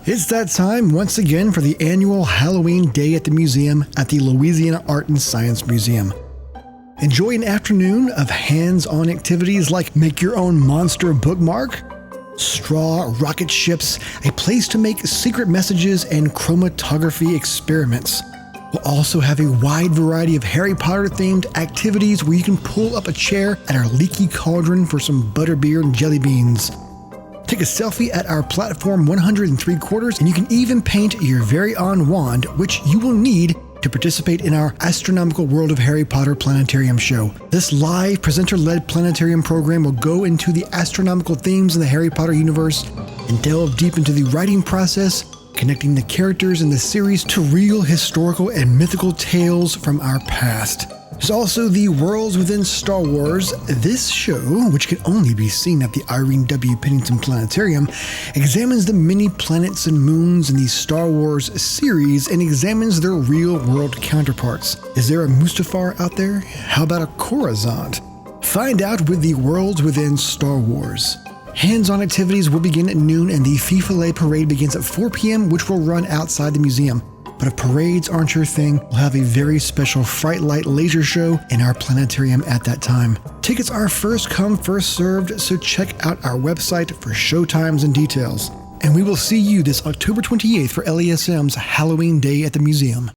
It's that time once again for the annual Halloween Day at the Museum at the Louisiana Art Science Museum. Enjoy an afternoon of hands-on activities like Make-Your-Own Monster Bookmark, straw rocket ships, a place to make secret messages, and chromatography experiments. We'll also have a wide variety of Harry Potter-themed activities where you can pull up a chair at our Leaky Cauldron for some butterbeer and jelly beans. Take a selfie at our platform 103/4, and you can even paint your very own wand, which you will need to participate in our Astronomical World of Harry Potter Planetarium show. This live presenter-led planetarium program will go into the astronomical themes in the Harry Potter universe and delve deep into the writing process, connecting the characters in the series to real historical and mythical tales from our past. There's also the Worlds Within Star Wars. This show, which can only be seen at the Irene W. Pennington Planetarium, examines the many planets and moons in the Star Wars series and examines their real-world counterparts. Is there a Mustafar out there? How about a Coruscant? Find out with the Worlds Within Star Wars. Hands-on activities will begin at noon, and the FIFA parade begins at 4 p.m., which will run outside the museum. But if parades aren't your thing, we'll have a very special Fright Light laser show in our planetarium at that time. Tickets are first come, first served, so check out our website for show times and details. And we will see you this October 28th for LESM's Halloween Day at the Museum.